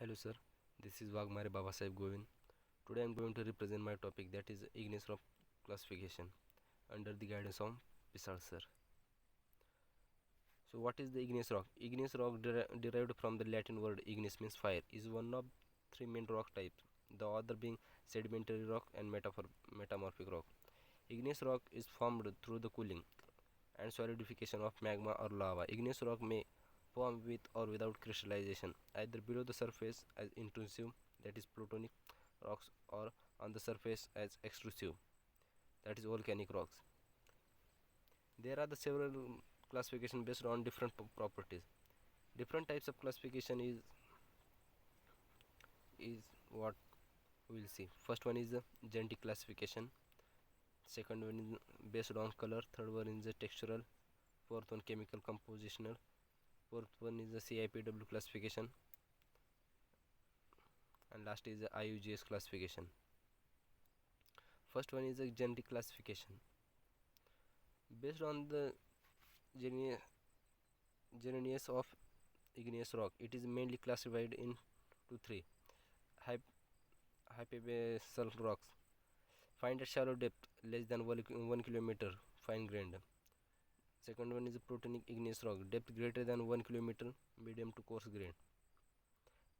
Hello sir, this is Wagmare Baba Sahib Govin. Today I am going to represent my topic, that is igneous rock classification under the guidance of Pisal sir. So what is the igneous rock? Igneous rock derived from the Latin word ignis means fire is one of three main rock types, the other being sedimentary rock and metamorphic rock. Igneous rock is formed through the cooling and solidification of magma or lava. Igneous rock may form with or without crystallization, either below the surface as intrusive, that is plutonic rocks, or on the surface as extrusive, that is volcanic rocks. There are the several classification based on different properties. Different types of classification is what we will see. First one is the genetic classification. Second one is based on color. Third one is the textural. Fourth one chemical compositional. Fourth one is the CIPW classification, and last is the IUGS classification. First one is the genetic classification. Based on the genus of igneous rock, it is mainly classified into three: hypabasal rocks, find at shallow depth less than 1 kilometer, fine grained. Second one is a plutonic igneous rock, depth greater than 1 kilometer, medium to coarse grained.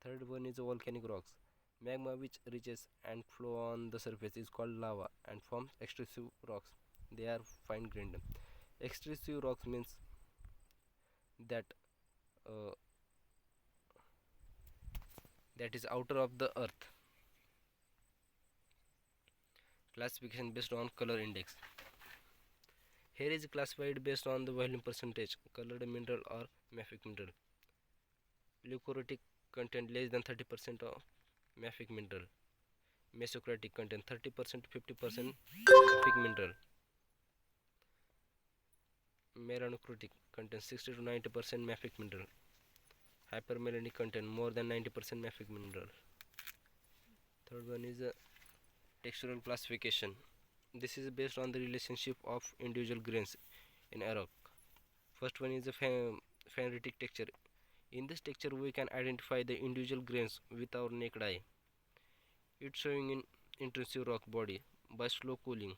Third one is volcanic rocks. Magma which reaches and flow on the surface is called lava and forms extrusive rocks. They are fine grained. Extrusive rocks means that uh, that is outer of the earth. Classification based on color index. Here is classified based on the volume percentage, colored mineral or mafic mineral. Leucoretic content less than 30% of mafic mineral. Mesocratic content 30% to 50% mafic mineral. Melanocritic content 60 to 90% mafic mineral. Hypermelanic content more than 90% mafic mineral. Third one is a textural classification. This is based on the relationship of individual grains in a rock. First one is a phenolitic texture. In this texture we can identify the individual grains with our naked eye. It's showing in intrusive rock body by slow cooling.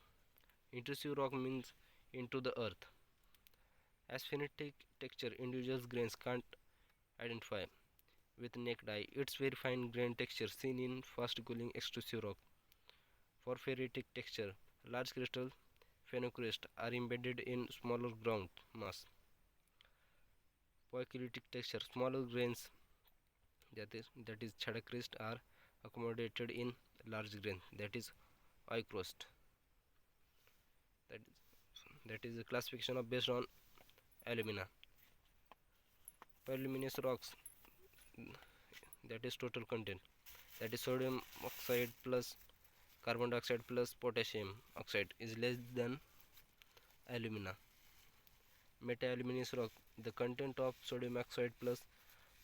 Intrusive rock means into the earth. As phenolitic texture, individual grains can't identify with naked eye. It's very fine grain texture seen in fast cooling extrusive rock. For ferritic texture, large crystal phenocrysts are embedded in smaller ground mass. Poikilotic texture, smaller grains, that is chadacrist, are accommodated in large grain, that is oikrost. That is the classification of based on alumina. Polyluminous rocks, that is total content, that is sodium oxide plus carbon dioxide plus potassium oxide is less than alumina. Meta-aluminous rock, the content of sodium oxide plus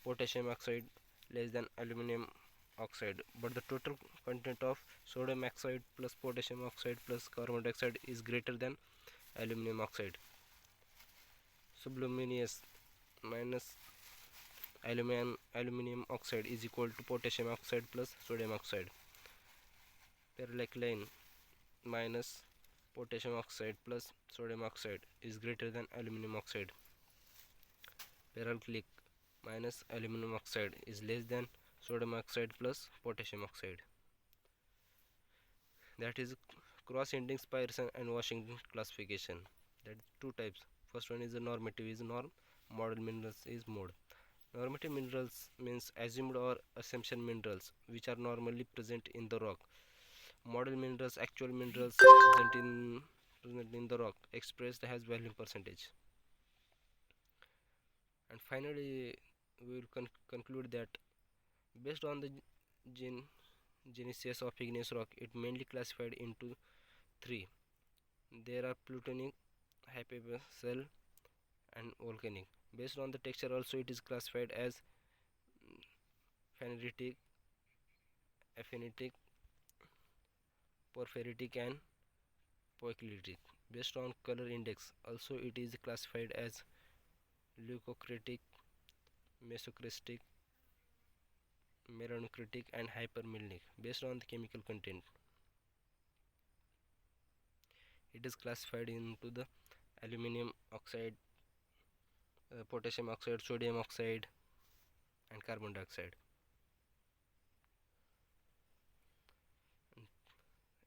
potassium oxide less than aluminum oxide, but the total content of sodium oxide plus potassium oxide plus carbon dioxide is greater than aluminum oxide. Subluminous minus aluminum oxide is equal to potassium oxide plus sodium oxide. Peralkaline minus potassium oxide plus sodium oxide is greater than aluminum oxide. Peralkalic minus aluminum oxide is less than sodium oxide plus potassium oxide. That is cross-index Pearson and Washington classification. That is two types. First one is the normative is norm, model minerals is mode. Normative minerals means assumed or assumption minerals which are normally present in the rock. Model minerals, actual minerals present in the rock expressed as volume percentage. And finally, we will conclude that based on the gen genesis of igneous rock, it mainly classified into three. There are plutonic, hypabasal, and volcanic. Based on the texture, also it is classified as phenolitic, aphanitic, porphyritic, and poikilotic. Based on color index, also it is classified as leucocritic, mesocristic, melanocritic, and hypermelanic based on the chemical content. It is classified into the aluminum oxide, potassium oxide, sodium oxide, and carbon dioxide.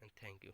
And thank you.